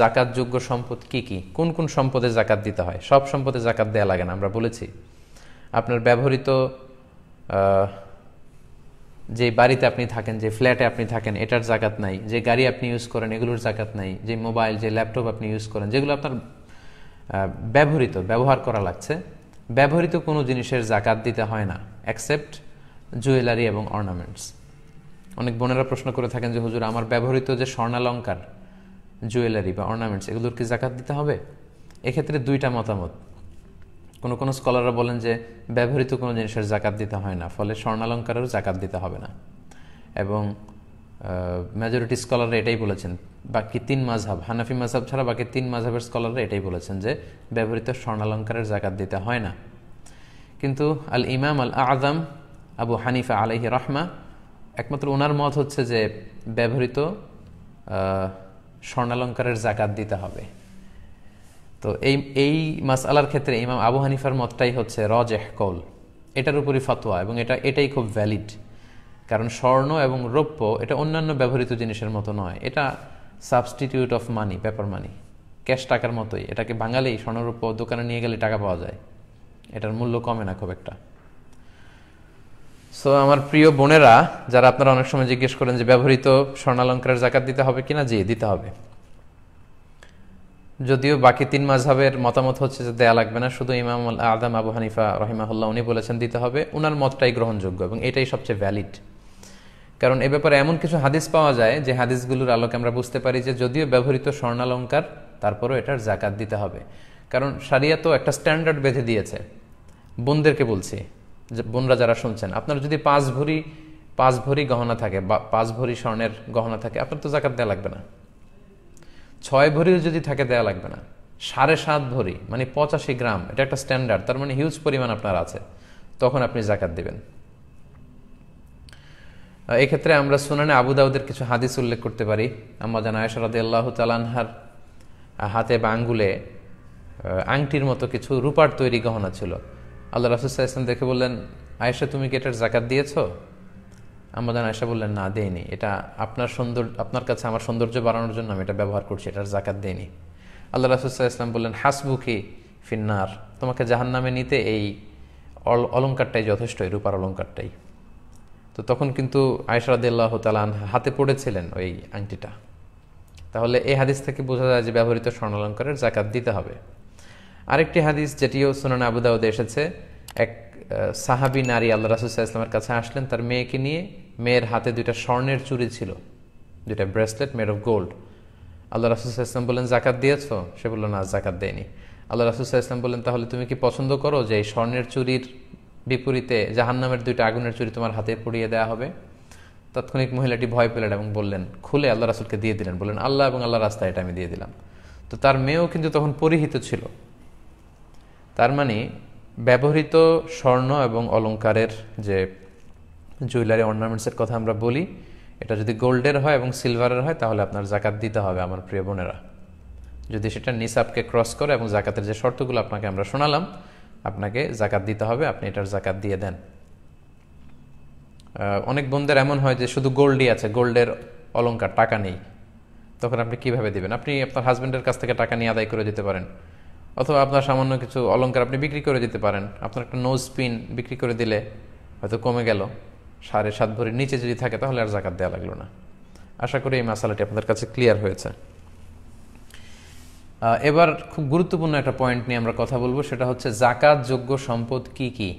জাকাতযোগ্য সম্পদ কি কি, কোন কোন সম্পদে জাকাত দিতে হয়। সব সম্পদে জাকাত দেয়া লাগে না, আমরা বলেছি। আপনার ব্যবহৃত যে বাড়িতে আপনি থাকেন, যে ফ্ল্যাটে আপনি থাকেন, এটার জাকাত নাই। যে গাড়ি আপনি ইউজ করেন এগুলোর জাকাত নাই। যে মোবাইল, যে ল্যাপটপ আপনি ইউজ করেন, যেগুলো আপনার ব্যবহার করা লাগছে, ব্যবহৃত কোনো জিনিসের জাকাত দিতে হয় না, অ্যাকসেপ্ট জুয়েলারি এবং অর্নামেন্টস। অনেক বোনেরা প্রশ্ন করে থাকেন যে হুজুর, আমার ব্যবহৃত যে স্বর্ণালঙ্কার, জুয়েলারি বা অর্নামেন্টস, এগুলোর কি জাকাত দিতে হবে? এক্ষেত্রে দুইটা মতামত। কোনো স্কলাররা বলেন যে ব্যবহৃত কোনো জিনিসের জাকাত দিতে হয় না, ফলে স্বর্ণালঙ্কারেরও জাকাত দিতে হবে না। এবং মেজরিটি স্কলাররা এটাই বলেছেন। বাকি 3 মাযহাব, হানাফি মাযহাব ছাড়া বাকি 3 মাযহাবের স্কলাররা এটাই বলেছেন যে ব্যবহৃত স্বর্ণালঙ্কারের জাকাত দিতে হয় না। কিন্তু আল ইমাম আল আযম আবু হানিফা আলাইহি রাহমা, একমাত্র ওনার মত হচ্ছে যে ব্যবহৃত স্বর্ণালঙ্কারের জাকাত দিতে হবে। তো এই মাসআলার ক্ষেত্রে ইমাম আবু হানিফার মতটাই হচ্ছে রাজিহ কওল, এটার উপরই ফতোয়া, এবং এটাই খুব ভ্যালিড। কারণ স্বর্ণ এবং রৌপ্য এটা অন্যান্য ব্যবহৃত জিনিসের মতো নয়, এটা substitute of money, paper money, cash টাকার মতোই। এটাকে বাঙালেই স্বর্ণরৌপ্য দোকানে নিয়ে গেলে টাকা পাওয়া যায়, এটার মূল্য কমে না খুব একটা। সো আমার প্রিয় বোনেরা, যারা আপনারা অনেক সময় জিজ্ঞেস করেন যে ব্যবহৃত স্বর্ণালঙ্কারের জাকাত দিতে হবে কিনা, জি দিতে হবে। যদিও বাকি 3 মাযহাবের মতামত হচ্ছে যে দেয়া লাগবে না, শুধু ইমাম আল আযম আবু হানিফা রাহিমাহুল্লাহ উনি বলেছেন দিতে হবে, উনার মতটাই গ্রহণযোগ্য এবং এটাই সবচেয়ে ভ্যালিড। কারণ এ ব্যাপারে এমন কিছু হাদিস পাওয়া যায় যে হাদিসগুলোর আলোকে আমরা বুঝতে পারি যে যদিও ব্যবহৃত স্বর্ণালঙ্কার, তারপরও এটার জাকাত দিতে হবে। কারণ শরিয়ত তো একটা স্ট্যান্ডার্ড বেঁধে দিয়েছে। বোনদেরকে বলছি, যে বোনরা যারা শুনছেন, আপনার যদি 5 ভরি গহনা থাকে বা 5 ভরি স্বর্ণের গহনা থাকে, আপনার তো জাকাত দেওয়া লাগবে না। 6 ভরিও যদি থাকে দেওয়া লাগবে না। 7.5 ভরি মানে 85 গ্রাম, এটা একটা স্ট্যান্ডার্ড, তার মানে হিউজ পরিমাণ আপনার আছে, তখন আপনি জাকাত দিবেন। এক্ষেত্রে আমরা সুনানে আবু দাউদের কিছু হাদিস উল্লেখ করতে পারি। আম্মা জান আয়েশা রাদিয়াল্লাহু তাআলা আনহার হাতে বা আঙ্গুলে আংটির মতো কিছু রূপার তৈরি গহনা ছিল। আল্লাহ রাসূল সাল্লাল্লাহু আলাইহি ওয়াসাল্লাম দেখে বললেন, আয়েশা তুমি কি এটার জাকাত দিয়েছো? আম্মা জান আয়েশা বললেন, না দেইনি, এটা আপনার কাছে আমার সৌন্দর্য বাড়ানোর জন্য আমি এটা ব্যবহার করছি, এটার জাকাত দেইনি। আল্লাহ রাসূল সাল্লাল্লাহু আলাইহি ওয়াসাল্লাম বললেন, হাসবুকি ফিন্নার, তোমাকে জাহান্নামে নিতে এই অলংকারটাই যথেষ্ট, এই রূপার অলংকারটাই। তো তখন কিন্তু আয়েশা রাদিয়াল্লাহু তাআলা হাতে পড়েছিলেন ওই আংটিটা। তাহলে এই হাদিস থেকে বোঝা যায় যে ব্যবহৃত স্বর্ণালঙ্কারের জাকাত দিতে হবে। আরেকটি হাদিস যেটিও সুনানে আবু দাউদে এসেছে, এক সাহাবী নারী আল্লাহ রাসূল সাল্লাল্লাহু আলাইহি ওয়াসাল্লামের কাছে আসলেন তার মেয়েকে নিয়ে। মেয়ের হাতে 2টা স্বর্ণের চুড়ি ছিল, 2টা ব্রেসলেট মেড অফ গোল্ড। আল্লাহ রাসূল সাল্লাল্লাহু আলাইহি ওয়াসাল্লাম বললেন, জাকাত দিয়েছো? সে বলল, না জাকাত দেয়নি। আল্লাহ রাসূল সাল্লাল্লাহু আলাইহি ওয়াসাল্লাম বললেন, তাহলে তুমি কি পছন্দ করো যে এই স্বর্ণের চুড়ির বিপরীতে জাহান্নামের 2টা আগুনের চুড়ি তোমার হাতে পরিয়ে দেওয়া হবে? তাৎক্ষণিক মহিলাটি ভয় পেলেন এবং বললেন, খুলে আল্লাহ রাসূলকে দিয়ে দিলেন, বললেন, আল্লাহ এবং আল্লাহর রাস্তায় এটা আমি দিয়ে দিলাম। তো তার মেয়েও কিন্তু তখন পরিহিত ছিল। তার মানে ব্যবহৃত স্বর্ণ এবং অলংকারের যে জুয়েলারি অর্নামেন্টসের কথা আমরা বলি, এটা যদি গোল্ডের হয় এবং সিলভারের হয় তাহলে আপনার জাকাত দিতে হবে আমার প্রিয় বোনেরা। যদি সেটা নিসাবকে ক্রস করে এবং জাকাতের যে শর্তগুলো আপনাকে আমরা শোনালাম, আপনাকে জাকাত দিতে হবে, আপনি এটার জাকাত দিয়ে দেন। অনেক বোনদের এমন হয় যে শুধু গোল্ডই আছে, গোল্ডের অলংকার, টাকা নেই, তখন আপনি কিভাবে দিবেন? আপনি আপনার হাজব্যান্ডের কাছ থেকে টাকা নিয়ে আদায় করে দিতে পারেন, অথবা আপনার সামান্য কিছু অলংকার আপনি বিক্রি করে দিতে পারেন। আপনার একটা নোজ পিন বিক্রি করে দিলে হয়তো কমে গেল, 7.5 ভরির নিচে যদি থাকে তাহলে আর জাকাত দেওয়া লাগলো না। আশা করি এই মাসালাটি আপনাদের কাছে ক্লিয়ার হয়েছে। এবার খুব গুরুত্বপূর্ণ একটা পয়েন্ট নিয়ে আমরা কথা বলবো, সেটা হচ্ছে জাকাত যোগ্য সম্পদ কি কি।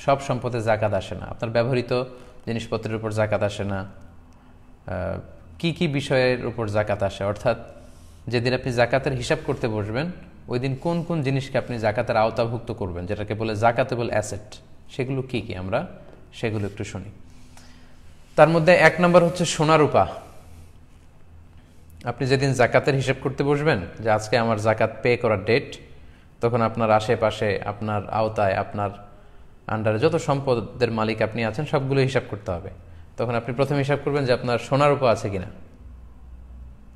সব সম্পদে জাকাত আসে না, আপনার ব্যবহৃত জিনিসপত্রের উপর জাকাত আসে না। কি কি বিষয়ের উপর জাকাত আসে, অর্থাৎ যেদিন আপনি জাকাতের হিসাব করতে বসবেন ওই দিন কোন কোন জিনিসকে আপনি জাকাতের আওতাভুক্ত করবেন, যেটাকে বলে জাকাতেবল অ্যাসেট, সেগুলো কি কি আমরা সেগুলো একটু শুনি। তার মধ্যে 1 নম্বর হচ্ছে সোনা রূপা। আপনি যেদিন জাকাতের হিসাব করতে বসবেন যে আজকে আমার জাকাত পে করার ডেট, তখন আপনার আশেপাশে, আপনার আওতায়, আপনার আন্ডারে যত সম্পদের মালিক আপনি আছেন সবগুলো হিসাব করতে হবে। তখন আপনি প্রথমে হিসাব করবেন যে আপনার সোনা রূপা আছে কিনা,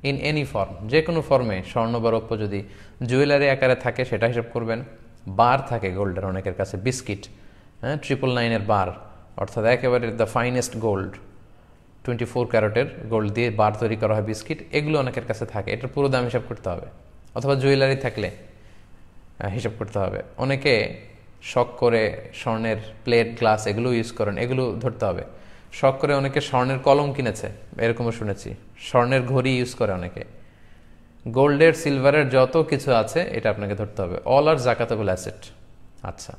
ইন এনি ফর্ম, যে কোনো ফর্মে, স্বর্ণ বা রৌপ্য যদি জুয়েলারি আকারে থাকে সেটা হিসাব করবেন। বার থাকে গোল্ডের অনেকের কাছে, বিস্কিট, 999-এর বার, অর্থাৎ একেবারে দ্য ফাইনেস্ট গোল্ড, 24 ক্যারেটের গোল্ড দিয়ে বার তৈরি করা হয় বিস্কিট, এগুলো অনেকের কাছে থাকে, এটার পুরো দাম হিসাব করতে হবে। অথবা জুয়েলারি থাকলে হিসাব করতে হবে। অনেকে শখ করে স্বর্ণের প্লেট গ্লাস এগুলো ইউজ করেন, এগুলো ধরতে হবে। শখ করে অনেকে স্বর্ণের কলম কিনেছে, এরকমও শুনেছি। স্বর্ণের ঘড়ি ইউজ করে অনেকে। গোল্ডের সিলভারের যত কিছু আছে এটা আপনাকে ধরতে হবে। অল আর জাকাতেবল অ্যাসেট। আচ্ছা,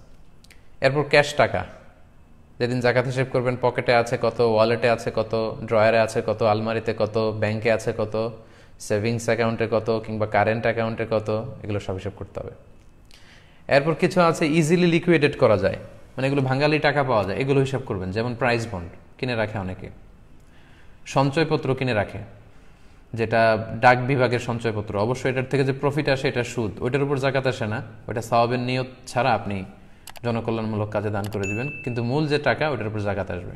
এরপর ক্যাশ টাকা। যেদিন জাকাত হিসেব করবেন পকেটে আছে কত, ওয়ালেটে আছে কত, ড্রয়ারে আছে কত, আলমারিতে কত, ব্যাংকে আছে কত, সেভিংস অ্যাকাউন্টে কত, কিংবা কারেন্ট অ্যাকাউন্টে কত, এগুলো সব হিসাব করতে হবে। এরপর কিছু আছে ইজিলি লিকুইডেট করা যায়, মানে এগুলো ভাঙালি টাকা পাওয়া যায়, এগুলো হিসাব করবেন। যেমন প্রাইস বন্ড কিনে রাখে অনেকে, সঞ্চয়পত্র কিনে রাখে, যেটা ডাক বিভাগের সঞ্চয়পত্র। অবশ্যই এটার থেকে যে প্রফিট আসে এটা সুদ, ওইটার উপর জাকাত আসে না, ওইটা সওয়াবের নিয়ত ছাড়া আপনি জনকল্যাণমূলক কাজে দান করে দিবেন, কিন্তু মূল যে টাকা ওইটার উপর জাকাত আসবে।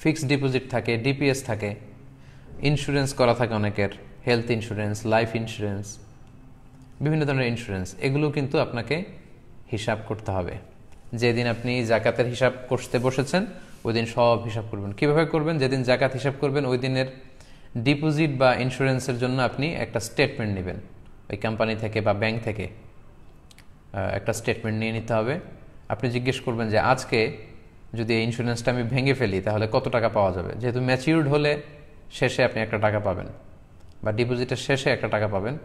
ফিক্সড ডিপোজিট থাকে, ডিপিএস থাকে, ইন্স্যুরেন্স করা থাকে অনেকের, হেলথ ইন্স্যুরেন্স, লাইফ ইন্স্যুরেন্স, বিভিন্ন ধরনের ইন্স্যুরেন্স, এগুলো কিন্তু আপনাকে হিসাব করতে হবে। যেদিন আপনি জাকাতের হিসাব করতে বসেছেন ওই দিন সব হিসাব করবেন। কিভাবে করবেন? যেদিন জাকাত হিসাব করবেন ওই দিনের ডিপোজিট বা ইন্স্যুরেন্সের জন্য আপনি একটা স্টেটমেন্ট নেবেন ওই কোম্পানি থেকে বা ব্যাংক থেকে, একটা স্টেটমেন্ট নিয়ে নিতে হবে। আপনি জিজ্ঞেস করবেন যে আজকে যদি এই ইন্স্যুরেন্সটা আমি ভেঙে ফেলি তাহলে কত টাকা পাওয়া যাবে। যেহেতু ম্যাচিউরড হলে শেষে আপনি একটা টাকা পাবেন, বা ডিপোজিটের শেষে একটা টাকা পাবেন,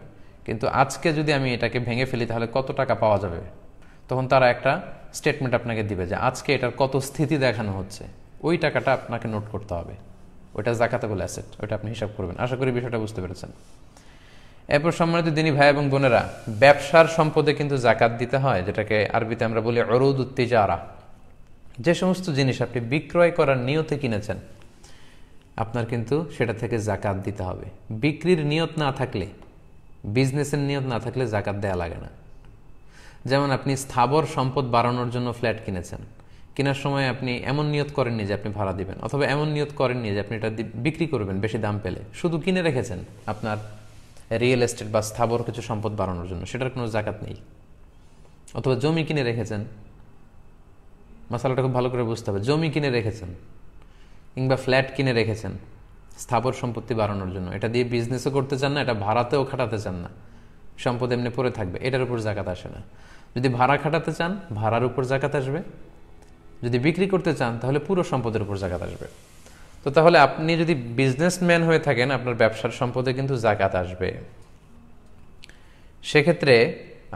কিন্তু আজকে যদি আমি এটাকে ভেঙে ফেলি তাহলে কত টাকা পাওয়া যাবে, তখন তারা একটা স্টেটমেন্ট আপনাকে দিবে যে আজকে এটার কত স্থিতি দেখানো হচ্ছে, ওই টাকাটা আপনাকে নোট করতে হবে। ওইটা জাকাতেবল অ্যাসেট, ওইটা আপনি হিসাব করবেন। আশা করি বিষয়টা বুঝতে পেরেছেন। এরপর সম্মানিত দিনী ভাই এবং বোনেরা, ব্যবসার সম্পদে কিন্তু জাকাত দিতে হয়, যেটাকে আরবিতে আমরা বলি উরুদুত তিজারা। যে সমস্ত জিনিস আপনি বিক্রয় করার নিয়তে কিনেছেন আপনার কিন্তু সেটা থেকে জাকাত দিতে হবে। বিক্রির নিয়ত না থাকলে, বিজনেসের নিয়ত না থাকলে জাকাত দেয়া লাগে না। যেমন আপনি স্থাবর সম্পদ বাড়ানোর জন্য ফ্ল্যাট কিনেছেন, কেনার সময় আপনি এমন নিয়ত করেননি যে আপনি ভাড়া দিবেন, অথবা এমন নিয়ত করেননি যে আপনি এটা বিক্রি করবেন বেশি দাম পেলে, শুধু কিনে রেখেছেন আপনার রিয়েল এস্টেট বা স্থাবর কিছু সম্পদ বাড়ানোর জন্য, সেটার কোনো জাকাত নেই। অথবা জমি কিনে রেখেছেন, মশালাটা খুব ভালো করে বুঝতে হবে। জমি কিনে রেখেছেন কিংবা ফ্ল্যাট কিনে রেখেছেন স্থাবর সম্পত্তি বাড়ানোর জন্য, এটা দিয়ে বিজনেসও করতে চান না, এটা ভাড়াতেও খাটাতে চান না, সম্পদ এমনি পড়ে থাকবে, এটার উপর জাকাত আসে না। যদি ভাড়া খাটাতে চান ভাড়ার উপর জাকাত আসবে, যদি বিক্রি করতে চান তাহলে পুরো সম্পদের উপর জাকাত আসবে। তো তাহলে আপনি যদি বিজনেসম্যান হয়ে থাকেন আপনার ব্যবসার সম্পদে কিন্তু জাকাত আসবে। সেক্ষেত্রে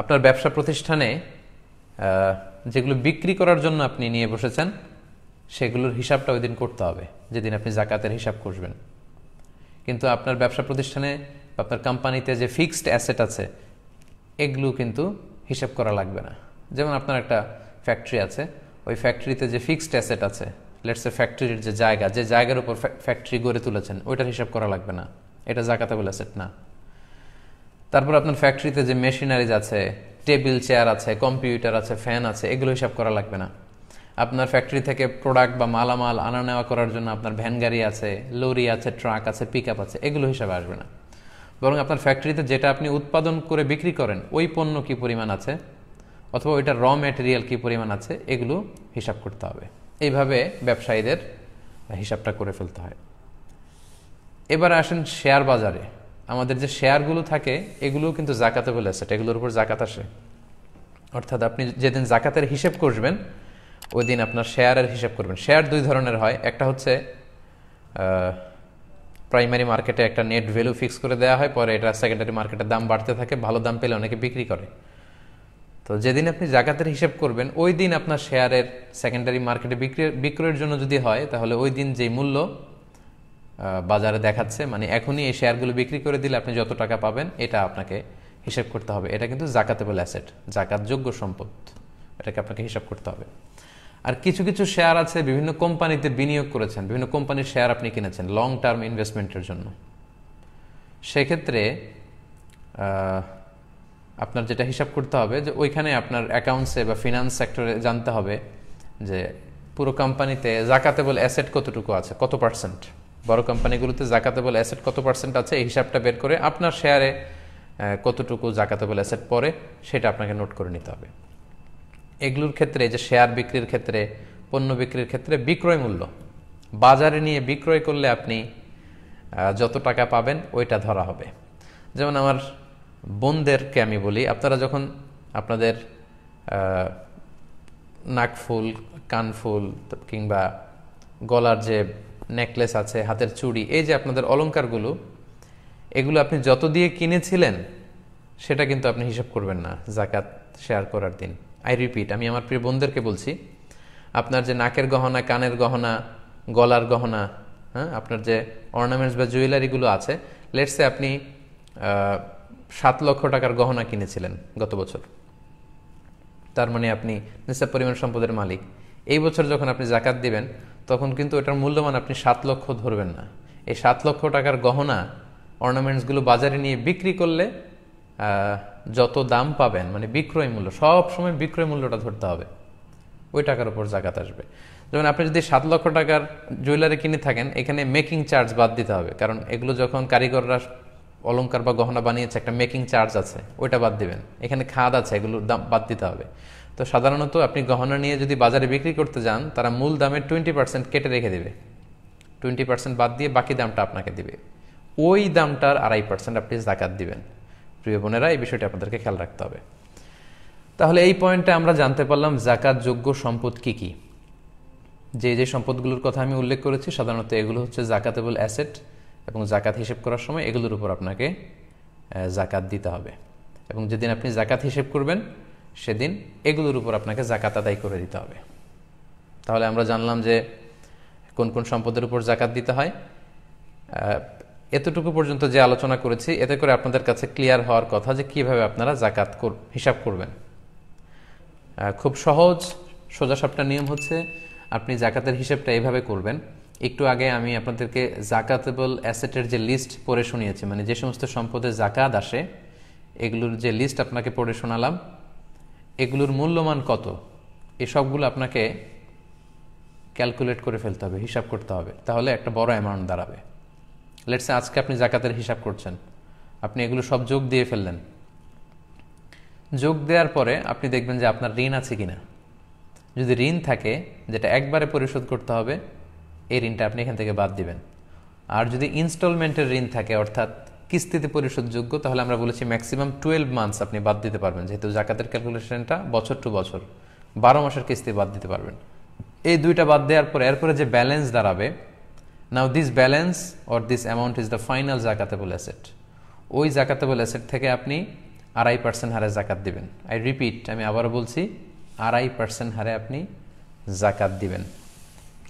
আপনার ব্যবসা প্রতিষ্ঠানে যেগুলো বিক্রি করার জন্য আপনি নিয়ে বসেছেন সেগুলোর হিসাবটা ওই দিন করতে হবে যেদিন আপনি জাকাতের হিসাব করবেন। কিন্তু আপনার ব্যবসা প্রতিষ্ঠানে আপনার কোম্পানিতে যে ফিক্সড অ্যাসেট আছে এগুলো কিন্তু হিসাব করা লাগবে না। যেমন আপনার একটা ফ্যাক্টরি আছে, ওই ফ্যাক্টরিতে যে ফিক্সড অ্যাসেট আছে, লেটস সে ফ্যাক্টরির যে জায়গার উপর ফ্যাক্টরি গড়ে তুলেছেন ওইটার হিসাব করা লাগবে না, এটা জাকাতেবল অ্যাসেট না। তারপর আপনার ফ্যাক্টরিতে যে মেশিনারিজ আছে, টেবিল চেয়ার আছে, কম্পিউটার আছে, ফ্যান আছে, এগুলো হিসাব করা লাগবে না। আপনার ফ্যাক্টরি থেকে প্রোডাক্ট বা মালামাল আনা নেওয়া করার জন্য আপনার ভ্যান গাড়ি আছে, লরি আছে, ট্রাক আছে, পিক আপ আছে, এগুলো হিসাবে আসবে না। বরং আপনার ফ্যাক্টরিতে যেটা আপনি উৎপাদন করে বিক্রি করেন ওই পণ্য কী পরিমাণ আছে, অথবা ওইটার র ম্যাটেরিয়াল কী পরিমাণ আছে, এগুলো হিসাব করতে হবে। এইভাবে ব্যবসায়ীদের হিসাবটা করে ফেলতে হয়। এবার আসেন শেয়ার বাজারে। আমাদের যে শেয়ারগুলো থাকে এগুলোও কিন্তু জাকাতেবল অ্যাসেট, এগুলোর উপর জাকাত আসে। অর্থাৎ আপনি যেদিন জাকাতের হিসেব করবেন ওই দিন আপনার শেয়ারের হিসাব করবেন। শেয়ার দুই ধরনের হয়, একটা হচ্ছে প্রাইমারি মার্কেটে একটা নেট ভ্যালু ফিক্স করে দেওয়া হয়, পরে এটা সেকেন্ডারি মার্কেটের দাম বাড়তে থাকে, ভালো দাম পেলে অনেকে বিক্রি করে। তো যেদিন আপনি জাকাতের হিসাব করবেন ওই দিন আপনার শেয়ারের সেকেন্ডারি মার্কেটে বিক্রয়ের জন্য যদি হয় তাহলে ওই দিন যেই মূল্য বাজারে দেখাচ্ছে, মানে এখনই এই শেয়ারগুলো বিক্রি করে দিলে আপনি যত টাকা পাবেন এটা আপনাকে হিসাব করতে হবে। এটা কিন্তু জাকাতেবল অ্যাসেট, জাকাতযোগ্য সম্পদ, এটাকে আপনাকে হিসাব করতে হবে। আর কিছু কিছু শেয়ার আছে বিভিন্ন কোম্পানিতে বিনিয়োগ করেছেন, বিভিন্ন কোম্পানির শেয়ার আপনি কিনেছেন লং টার্ম ইনভেস্টমেন্টের জন্য, সেক্ষেত্রে আপনার যেটা হিসাব করতে হবে যে ওইখানে আপনার অ্যাকাউন্টসে বা ফিনান্স সেক্টরে জানতে হবে যে পুরো কোম্পানিতে জাকাতেবল অ্যাসেট কতটুকু আছে, কত পার্সেন্ট। বড় কোম্পানিগুলোতে জাকাতেবল অ্যাসেট কত পার্সেন্ট আছে এই হিসাবটা বের করে আপনার শেয়ারে কতটুকু জাকাতেবল অ্যাসেট পড়ে সেটা আপনাকে নোট করে নিতে হবে। এগুলোর ক্ষেত্রে যে শেয়ার বিক্রির ক্ষেত্রে, পণ্য বিক্রির ক্ষেত্রে বিক্রয় মূল্য বাজারে নিয়ে বিক্রয় করলে আপনি যত টাকা পাবেন ওইটা ধরা হবে। যেমন আমার বোনদেরকে আমি বলি, আপনারা যখন আপনাদের নাকফুল, কানফুল কিংবা গলার যে নেকলেস আছে, হাতের চুড়ি, এই যে আপনাদের অলংকারগুলো, এগুলো আপনি যত দিয়ে কিনেছিলেন সেটা কিন্তু আপনি হিসাব করবেন না জাকাত শেয়ার করার দিন। আই রিপিট, আমি আমার প্রিয় বোনদেরকে বলছি, আপনার যে নাকের গহনা, কানের গহনা, গলার গহনা, হ্যাঁ, আপনার যে অর্নামেন্টস বা জুয়েলারিগুলো আছে, লেটসে আপনি 7 লক্ষ টাকার গহনা কিনেছিলেন গত বছর, তার মানে আপনি নিসাব পরিমাণ সম্পদের মালিক। এই বছর যখন আপনি জাকাত দিবেন তখন কিন্তু এটার মূল্যমান আপনি 7 লক্ষ ধরবেন না। এই 7 লক্ষ টাকার গহনা, অর্নামেন্টসগুলো বাজারে নিয়ে বিক্রি করলে যত দাম পাবেন, মানে বিক্রয় মূল্য, সব সময় বিক্রয় মূল্যটা ধরতে হবে, ওই টাকার উপর জাকাত আসবে। যেমন আপনি যদি 7 লক্ষ টাকার জুয়েলারি কিনে থাকেন, এখানে মেকিং চার্জ বাদ দিতে হবে, কারণ এগুলো যখন কারিগররা অলংকার বা গহনা বানিয়েছে একটা মেকিং চার্জ আছে, ওইটা বাদ দিবেন। এখানে খাদ আছে, এগুলোর দাম বাদ দিতে হবে। তো সাধারণত আপনি গহনা নিয়ে যদি বাজারে বিক্রি করতে যান, তারা মূল দামের 20% কেটে রেখে দেবে, 20% বাদ দিয়ে বাকি দামটা আপনাকে দিবে। ওই দামটার 2.5% আপনি জাকাত দিবেন। প্রিয় বোনেরা, এই বিষয়টা আপনাদেরকে খেয়াল রাখতে হবে। তাহলে এই পয়েন্টে আমরা জানতে পারলাম জাকাত যোগ্য সম্পদ কি কি। যে সম্পদগুলোর কথা আমি উল্লেখ করেছি, সাধারণত এগুলো হচ্ছে জাকাতেবল অ্যাসেট, এবং জাকাত হিসেব করার সময় এগুলোর উপর আপনাকে জাকাত দিতে হবে। এবং যেদিন আপনি জাকাত হিসেব করবেন সেদিন এগুলোর উপর আপনাকে জাকাত আদায় করে দিতে হবে। তাহলে আমরা জানলাম যে কোন কোন সম্পদের উপর জাকাত দিতে হয়। এতটুকু পর্যন্ত যে আলোচনা করেছি, এতে করে আপনাদের কাছে ক্লিয়ার হওয়ার কথা যে কিভাবে আপনারা জাকাত হিসাব করবেন। খুব সহজ সোজাসাপটা নিয়ম হচ্ছে, আপনি জাকাতের হিসেবটা এইভাবে করবেন। একটু আগে আমি আপনাদেরকে জাকাতেবল অ্যাসেটের যে লিস্ট পড়ে শুনিয়েছি, মানে যে সমস্ত সম্পদে জাকাত আসে এগুলোর যে লিস্ট আপনাকে পড়ে শোনালাম, এগুলোর মূল্যমান কত, এসবগুলো আপনাকে ক্যালকুলেট করে ফেলতে হবে, হিসাব করতে হবে, তাহলে একটা বড় অ্যামাউন্ট দাঁড়াবে। লেটসে আজকে আপনি জাকাতের হিসাব করছেন, আপনি এগুলো সব যোগ দিয়ে ফেললেন। যোগ দেওয়ার পরে আপনি দেখবেন যে আপনার ঋণ আছে কিনা। যদি ঋণ থাকে, যেটা একবারে পরিশোধ করতে হবে, এই ঋণটা আপনি এখান থেকে বাদ দিবেন। আর যদি ইনস্টলমেন্টের ঋণ থাকে, অর্থাৎ কিস্তিতে পরিশোধযোগ্য, তাহলে আমরা বলেছি ম্যাক্সিমাম 12 মান্থস আপনি বাদ দিতে পারবেন, যেহেতু জাকাতের ক্যালকুলেশনটা বছর টু বছর, 12 মাসের কিস্তি বাদ দিতে পারবেন। এই দুইটা বাদ দেওয়ার পরে এরপরে যে ব্যালেন্স দাঁড়াবে, now this balance or this amount is the final zakatable asset. ওই জাকাতেবল অ্যাসেট থেকে আপনি 2.5% হারে জাকাত দিবেন। আই রিপিট, আমি আবারও বলছি, 2.5% হারে আপনি জাকাত দিবেন,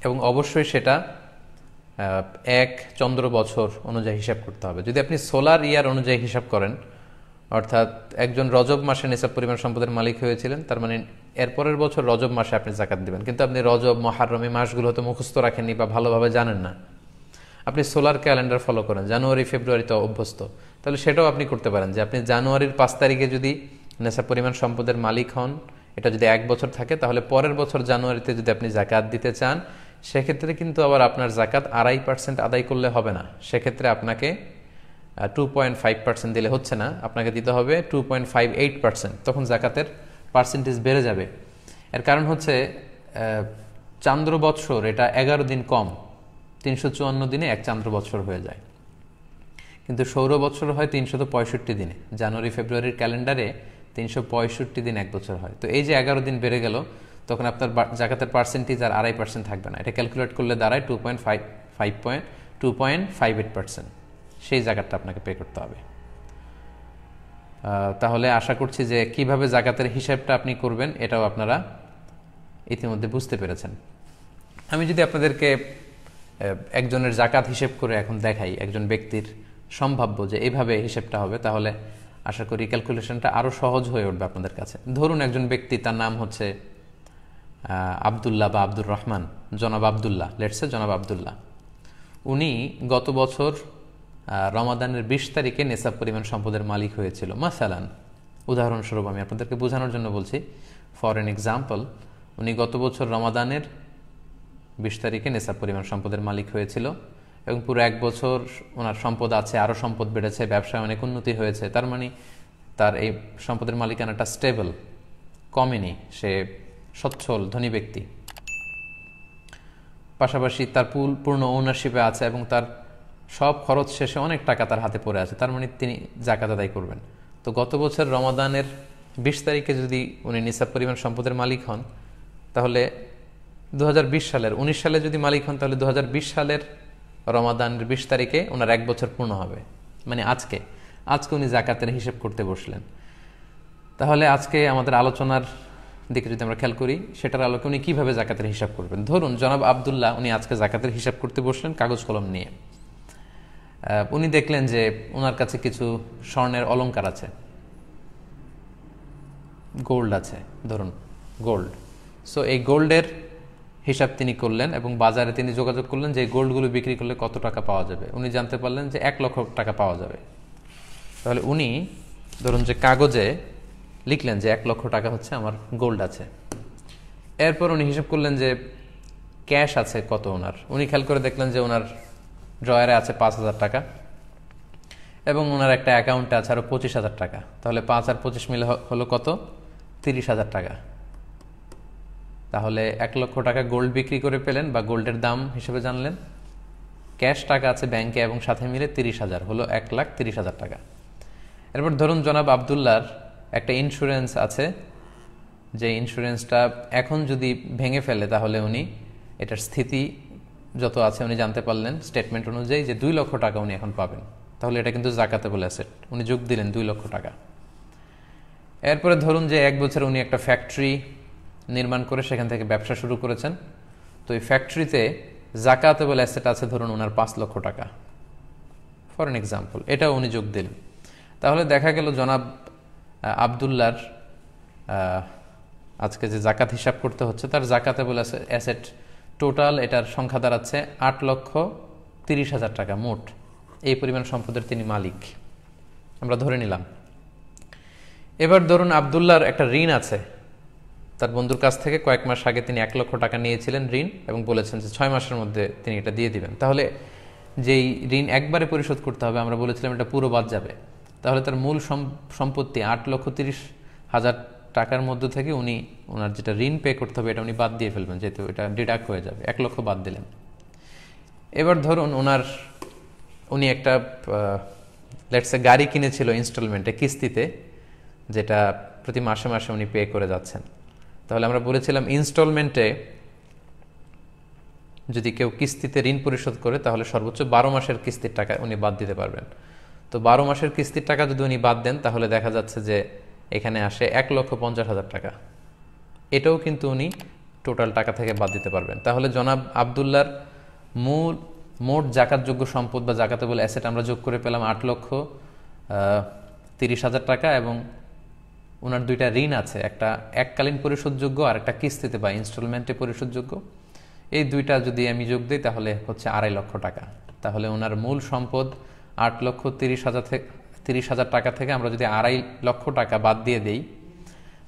এবং অবশ্যই সেটা 1 চন্দ্র বছর অনুযায়ী হিসাব করতে হবে। যদি আপনি সোলার ইয়ার অনুযায়ী হিসাব করেন, অর্থাৎ একজন রজব মাসে নিসাব পরিমাণ সম্পদের মালিক হয়েছিলেন, তার মানে এরপরের বছর রজব মাসে আপনি জাকাত দিবেন। কিন্তু আপনি রজব, মুহররম এই মাসগুলো হয়তো মুখস্থ রাখেননি বা ভালোভাবে জানেন না, আপনি সোলার ক্যালেন্ডার ফলো করেন, জানুয়ারি ফেব্রুয়ারিতে অভ্যস্ত, তাহলে সেটাও আপনি করতে পারেন যে আপনি জানুয়ারির 5 তারিখে যদি নিসাব পরিমাণ সম্পদের মালিক হন, এটা যদি 1 বছর থাকে, তাহলে পরের বছর জানুয়ারিতে যদি আপনি জাকাত দিতে চান, সেক্ষেত্রে কিন্তু আবার আপনার জাকাত 2.5% আদায় করলে হবে না। সেক্ষেত্রে আপনাকে 2.5% দিলে হচ্ছে না, আপনাকে দিতে হবে 2.58%। তখন জাকাতের পার্সেন্টেজ বেড়ে যাবে। এর কারণ হচ্ছে চান্দ্র বৎসর এটা 11 দিন কম, 354 দিনে 1 চান্দ্র বৎসর হয়ে যায়, কিন্তু সৌর বৎসর হয় 365 দিনে। জানুয়ারি ফেব্রুয়ারির ক্যালেন্ডারে 365 দিন 1 বছর হয়। তো এই যে 11 দিন বেড়ে গেল, তখন আপনার জাকাতের পার্সেন্টেজ আর 2.5% থাকবে না। এটা ক্যালকুলেট করলে দাঁড়ায় 2.58%। সেই জাকাতটা আপনাকে পে করতে হবে। তাহলে আশা করছি যে কিভাবে জাকাতের হিসাবটা আপনি করবেন এটাও আপনারা ইতিমধ্যে বুঝতে পেরেছেন। আমি যদি আপনাদেরকে একজনের জাকাত হিসেব করে এখন দেখাই, একজন ব্যক্তির সম্ভাব্য যে এইভাবে হিসেবটা হবে, তাহলে আশা করি ক্যালকুলেশনটা আরও সহজ হয়ে উঠবে আপনাদের কাছে। ধরুন একজন ব্যক্তি, তার নাম হচ্ছে আবদুল্লাহ বা আব্দুর রহমান, জনাব আবদুল্লাহ, লেটসে জনাব আবদুল্লাহ। উনি গত বছর রমাদানের 20 তারিখে নেসাব পরিমাণ সম্পদের মালিক হয়েছিল। মাসালান, উদাহরণস্বরূপ আমি আপনাদেরকে বোঝানোর জন্য বলছি, ফর এন এক্সাম্পল, উনি গত বছর রমাদানের 20 তারিখে নেসাব পরিমাণ সম্পদের মালিক হয়েছিল, এবং পুরো 1 বছর ওনার সম্পদ আছে, আরও সম্পদ বেড়েছে, ব্যবসায় অনেক উন্নতি হয়েছে। তার মানে তার এই সম্পদের মালিকানাটা স্টেবল, কমেনি, সে সচ্ছল ধনী ব্যক্তি। পাশাপাশি তার পূর্ণ ওনারশিপে আছে এবং তার সব খরচ শেষে অনেক টাকা তার হাতে পড়ে আছে, তার মানে তিনি জাকাত আদায় করবেন। তো গত বছর রমাদানের 20 তারিখে যদি উনি নিসাব পরিমাণ সম্পদের মালিক হন, তাহলে 2020 সালের 19 সালে যদি মালিক হন, তাহলে 2020 সালের রমাদানের 20 তারিখে ওনার 1 বছর পূর্ণ হবে। মানে আজকে উনি জাকাতের হিসেব করতে বসলেন। তাহলে আজকে আমাদের আলোচনার দিকে যদি আমরা খেয়াল করি, সেটার আলোকে উনি কীভাবে জাকাতের হিসাব করবেন। ধরুন জনাব আবদুল্লাহ উনি আজকে জাকাতের হিসাব করতে বসলেন কাগজ কলম নিয়ে। উনি দেখলেন যে ওনার কাছে কিছু স্বর্ণের অলংকার আছে, গোল্ড আছে, ধরুন গোল্ড। সো এই গোল্ডের হিসাব তিনি করলেন এবং বাজারে তিনি যোগাযোগ করলেন যে এই গোল্ডগুলো বিক্রি করলে কত টাকা পাওয়া যাবে। উনি জানতে পারলেন যে 1 লক্ষ টাকা পাওয়া যাবে। তাহলে উনি ধরুন যে কাগজে লিখলেন যে 1 লক্ষ টাকা হচ্ছে আমার গোল্ড আছে। এরপর উনি হিসাব করলেন যে ক্যাশ আছে কত ওনার। উনি খেয়াল করে দেখলেন যে ওনার ড্রয়ারে আছে 5,000 টাকা এবং ওনার একটা অ্যাকাউন্টে আছে আরও 25,000 টাকা। তাহলে 5 আর 25 মিলে হলো কত? 30,000 টাকা। তাহলে 1 লক্ষ টাকা গোল্ড বিক্রি করে পেলেন বা গোল্ডের দাম হিসেবে জানলেন। ক্যাশ টাকা আছে ব্যাংকে এবং সাথে মিলে 30,000, হলো 1,30,000 টাকা। এরপর ধরুন জনাব আবদুল্লার একটা ইন্স্যুরেন্স আছে, যে ইন্স্যুরেন্সটা এখন যদি ভেঙে ফেলে তাহলে উনি এটার স্থিতি যত আছে উনি জানতে পারলেন স্টেটমেন্ট অনুযায়ী যে 2 লক্ষ টাকা উনি এখন পাবেন। তাহলে এটা কিন্তু জাকাতেবল অ্যাসেট, উনি যোগ দিলেন 2 লক্ষ টাকা। এরপরে ধরুন যে 1 বছর উনি একটা ফ্যাক্টরি নির্মাণ করে সেখান থেকে ব্যবসা শুরু করেছেন। তো এই ফ্যাক্টরিতে জাকাতেবল অ্যাসেট আছে ধরুন ওনার 5 লক্ষ টাকা, ফর এন এক্সাম্পল, এটাও উনি যোগ দিলেন। তাহলে দেখা গেল জনাব আবদুল্লার আজকে যে জাকাত হিসাব করতে হচ্ছে তার জাকাতেবল অ্যাসেট টোটাল এটার সংখ্যা দাঁড়াচ্ছে 8,30,000 টাকা মোট। এই পরিমাণ সম্পদের তিনি মালিক আমরা ধরে নিলাম। এবার ধরুন আবদুল্লার একটা ঋণ আছে, তার বন্ধুর কাছ থেকে কয়েক মাস আগে তিনি 1 লক্ষ টাকা নিয়েছিলেন ঋণ এবং বলেছেন যে 6 মাসের মধ্যে তিনি এটা দিয়ে দিবেন। তাহলে যেই ঋণ একবারে পরিশোধ করতে হবে, আমরা বলেছিলাম এটা পুরো বাদ যাবে। তাহলে তার মূল সম্পত্তি 8,30,000 টাকার মধ্যে থেকে উনি ওনার যেটা ঋণ পে করতে হবে এটা উনি বাদ দিয়ে ফেলবেন, যেহেতু এটা ডিডাক্ট হয়ে যাবে। 1 লক্ষ বাদ দিলেন। এবার ধরুন উনি একটা লেটসে গাড়ি কিনেছিল ইনস্টলমেন্টে, কিস্তিতে, যেটা প্রতি মাসে মাসে উনি পে করে যাচ্ছেন। তাহলে আমরা বলেছিলাম ইনস্টলমেন্টে যদি কেউ কিস্তিতে ঋণ পরিশোধ করে তাহলে সর্বোচ্চ 12 মাসের কিস্তির টাকা উনি বাদ দিতে পারবেন। তো 12 মাসের কিস্তির টাকা যদি উনি বাদ দেন তাহলে দেখা যাচ্ছে যে এখানে আসে 1,50,000 টাকা। এটাও কিন্তু উনি টোটাল টাকা থেকে বাদ দিতে পারবেন। তাহলে জনাব আবদুল্লার মোট জাকাতযোগ্য সম্পদ বা জাকাতেবল অ্যাসেট আমরা যোগ করে পেলাম 8,30,000 টাকা এবং ওনার 2টা ঋণ আছে, একটা এককালীন পরিশোধযোগ্য আর একটা কিস্তিতে বা ইনস্টলমেন্টে পরিশোধযোগ্য। এই 2টা যদি আমি যোগ দিই তাহলে হচ্ছে 2.5 লক্ষ টাকা। তাহলে ওনার মূল সম্পদ 8,30,000 টাকা থেকে আমরা যদি 2.5 লক্ষ টাকা বাদ দিয়ে দিই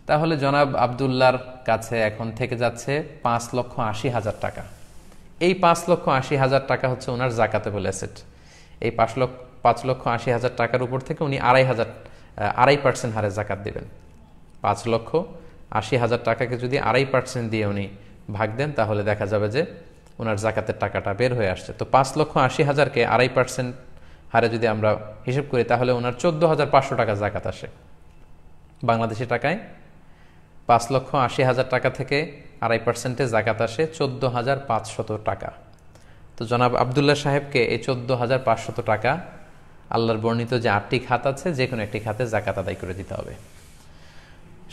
তাহলে জনাব আবদুল্লার কাছে এখন থেকে যাচ্ছে 5,80,000 টাকা। এই 5,80,000 টাকা হচ্ছে ওনার জাকাতেবল অ্যাসেট। এই 5,80,000 টাকার উপর থেকে উনি 2.5% হারে জাকাত দেবেন। 5,80,000 টাকাকে যদি 2.5% দিয়ে উনি ভাগ দেন তাহলে দেখা যাবে যে ওনার জাকাতের টাকাটা বের হয়ে আসছে। তো 5,80,000কে 2.5% হারে যদি আমরা হিসেব করি তাহলে ওনার 14,500 টাকা জাকাত আসে। বাংলাদেশি টাকায় 5,80,000 টাকা থেকে 2.5%-এ জাকাত আসে 14,500 টাকা। তো জনাব আবদুল্লাহ সাহেবকে এই 14,500 টাকা আল্লাহর বর্ণিত যে 8টি খাত আছে যে কোনো একটি খাতে জাকাত আদায় করে দিতে হবে।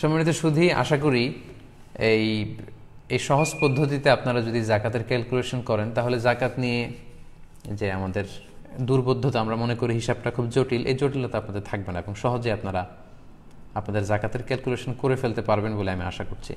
সম্মানিত সুধী, আশা করি এই সহজ পদ্ধতিতে আপনারা যদি জাকাতের ক্যালকুলেশন করেন তাহলে জাকাত নিয়ে যে আমাদের দুর্বোধ্যতা, আমরা মনে করি হিসাবটা খুব জটিল, এই জটিলতা আপনাদের থাকবে না এবং সহজে আপনারা আপনাদের জাকাতের ক্যালকুলেশন করে ফেলতে পারবেন বলে আমি আশা করছি।